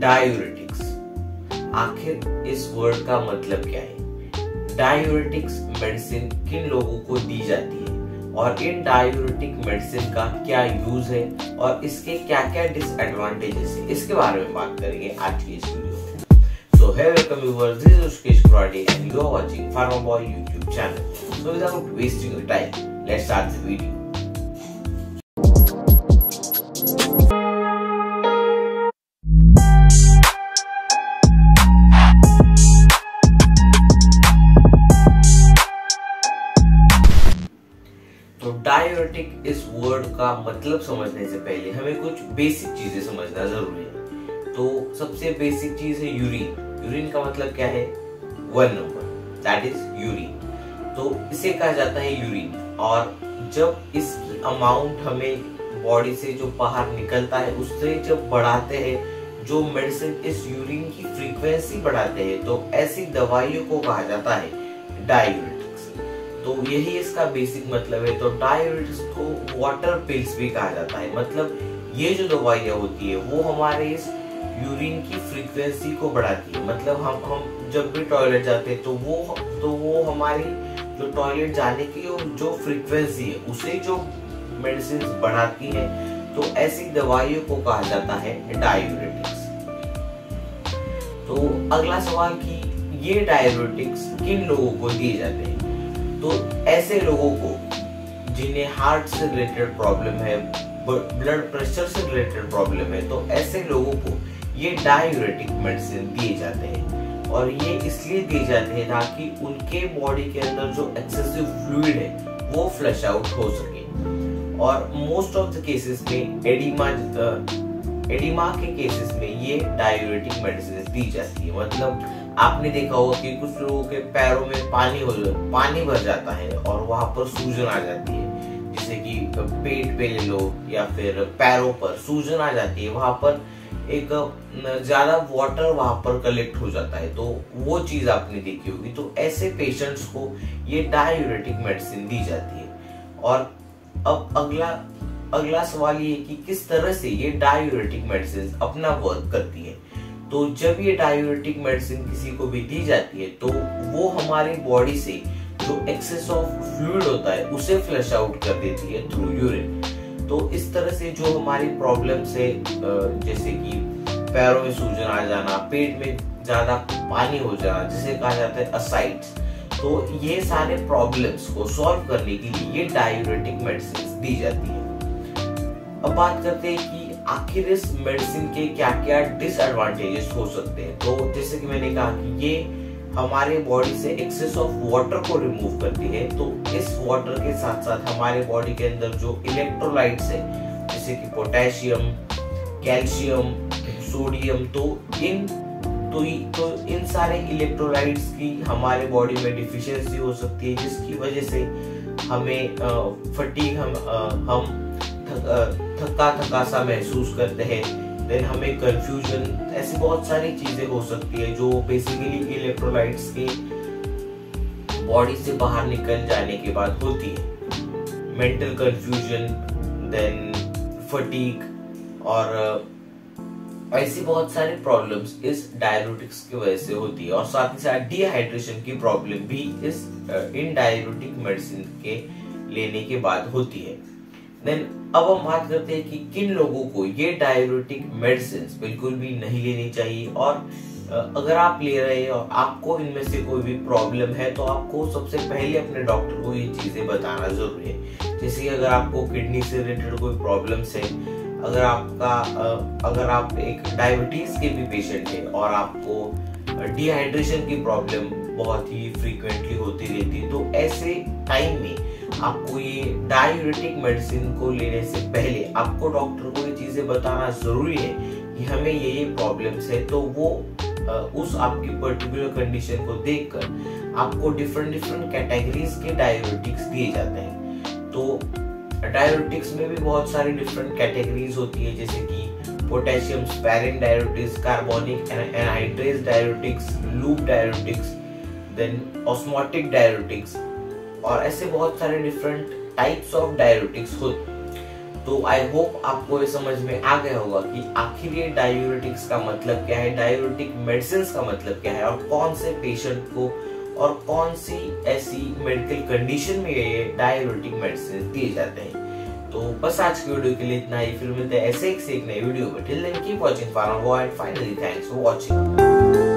Diuretics, आखिर इस word का मतलब क्या है? डायूरेटिक्स मेडिसिन किन लोगों को दी जाती है और इन डायूरेटिक मेडिसिन का क्या यूज है और इसके क्या क्या डिसएडवांटेजेस है, इसके बारे में बात करेंगे आज की इस वीडियो में। So hey welcome viewers, this is Rishikesh Kurade and you are watching pharma boy YouTube channel. So without wasting your time, let's start the video. तो डायूरेटिक इस वर्ड का मतलब समझने से पहले हमें कुछ बेसिक चीजें समझना जरूरी है। तो सबसे बेसिक चीज है यूरिन। यूरिन का मतलब क्या है? 1 नंबर, दैट इज यूरिन। तो इसे कहा जाता है यूरिन, और जब इस अमाउंट हमें बॉडी से जो बाहर निकलता है उससे जब बढ़ाते हैं, जो मेडिसिन इस यूरिन की फ्रीक्वेंसी बढ़ाते हैं, तो ऐसी दवाइयों को कहा जाता है डायूरेटिक्स। तो यही इसका बेसिक मतलब है। तो डायूरेटिक्स को वाटर पिल्स भी कहा जाता है। मतलब ये जो दवाइयाँ होती है वो हमारे इस यूरिन की फ्रीक्वेंसी को बढ़ाती है। मतलब हम जब भी टॉयलेट जाते हैं तो वो हमारी जो टॉयलेट जाने की जो फ्रीक्वेंसी है उसे जो मेडिसिन बढ़ाती है, तो ऐसी दवाइयों को कहा जाता है डायूरेटिक्स। तो अगला सवाल कि ये डायूरेटिक्स किन लोगों को दिए जाते हैं? तो ऐसे लोगों को जिन्हें हार्ट से रिलेटेड प्रॉब्लम है, ब्लड प्रेशर से रिलेटेड प्रॉब्लम है, तो ऐसे लोगों को ये डायूरेटिक मेडिसिन दिए जाते हैं। और ये इसलिए दिए जाते हैं ताकि उनके बॉडी के अंदर जो एक्सेसिव फ्लूइड है वो फ्लश आउट हो सके। और मोस्ट ऑफ द केसेस में एडिमा के केसेस में ये डायूरेटिक मेडिसिन दी जाती है। मतलब आपने देखा होगा कि कुछ लोगों के पैरों में पानी भर जाता है और वहां पर सूजन आ जाती है, जैसे कि पेट पे ले लो या फिर पैरों पर सूजन आ जाती है, वहां पर एक ज्यादा वाटर वहां पर कलेक्ट हो जाता है, तो वो चीज आपने देखी होगी। तो ऐसे पेशेंट्स को ये डायूरेटिक मेडिसिन दी जाती है। और अब अगला सवाल ये कि किस तरह से ये डायूरेटिक मेडिसिन अपना वर्क करती है। तो जब ये डायूरेटिक मेडिसिन किसी को भी दी जाती है तो वो हमारी बॉडी से जो एक्सेस ऑफ फ्लूइड होता है उसे फ्लश आउट कर देती है थ्रू यूरिन। तो इस तरह से जो हमारी प्रॉब्लम्स है, जैसे कि पैरों में सूजन आ जाना, पेट में ज्यादा पानी हो जाना, जिसे कहा जाता है असाइड्स, तो ये सारे प्रॉब्लम्स को सॉल्व करने के लिए ये डायूरेटिक मेडिसिन दी जाती है। अब बात करते हैं कि आखिर इस मेडिसिन के क्या क्या डिसएडवांटेजेस हो सकते हैं। तो जैसे कि मैंने कहा कि ये हमारे बॉडी से एक्सेस ऑफ वाटर को रिमूव करती है। तो इस वाटर के साथ साथ हमारे बॉडी के अंदर जो इलेक्ट्रोलाइट्स है, जैसे कि पोटेशियम, कैल्शियम, सोडियम, तो इन सारे इलेक्ट्रोलाइट्स की हमारे बॉडी में डिफिशियंसी हो सकती है, जिसकी वजह से हमें फटीग, हम थका सा महसूस करते हैं। देन हमें कंफ्यूजन, ऐसी बहुत सारी चीजें हो सकती है जो बेसिकली इलेक्ट्रोलाइट्स के बॉडी से बाहर निकल जाने के बाद होती है। मेंटल कंफ्यूजन, देन फटीग, और ऐसी बहुत सारी प्रॉब्लम्स इस डायूरेटिक्स की वजह से होती है। और साथ ही साथ डिहाइड्रेशन की प्रॉब्लम भी इन डायूरेटिक मेडिसिन के लेने के बाद होती है। देन अब हम बात करते हैं कि किन लोगों को ये डायूरेटिक मेडिसिन बिल्कुल भी नहीं लेनी चाहिए। और अगर आप ले रहे हैं और आपको इनमें से कोई भी प्रॉब्लम है, तो आपको सबसे पहले अपने डॉक्टर को ये चीजें बताना जरूरी है। जैसे कि अगर आपको किडनी से रिलेटेड कोई प्रॉब्लम्स है, अगर आप एक डायबिटीज के भी पेशेंट है और आपको डिहाइड्रेशन की प्रॉब्लम बहुत ही फ्रीक्वेंटली होती रहती है, तो ऐसे टाइम में आपको ये डायूरेटिक मेडिसिन को लेने से पहले आपको डॉक्टर को ये चीजें बताना जरूरी है कि हमें ये प्रॉब्लम्स है। तो वो उस आपकी पर्टिकुलर कंडीशन को देखकर आपको डिफरेंट कैटेगरीज के डायूरेटिक्स दिए जाते हैं। तो डायूरेटिक्स में भी बहुत सारी डिफरेंट कैटेगरीज होती है, जैसे कि potassium sparing diuretics, carbonic anhydrase diuretics, loop diuretics, then osmotic diuretics, और ऐसे बहुत सारे डिफरेंट टाइप्स ऑफ डायूरेटिक्स होते हैं। तो आई होप आपको ये समझ में आ गया होगा कि आखिर ये डायूरेटिक्स का मतलब क्या है, डायूरेटिक मेडिसिन का मतलब क्या है, और कौन से पेशेंट को और कौन सी ऐसी मेडिकल कंडीशन में ये डायूरेटिक मेडिसिन दिए जाते हैं। तो बस आज की वीडियो के लिए इतना ही, फिर मिलते हैं ऐसे एक से एक नई वीडियो में। Till then keep watching for and finally thanks for watching.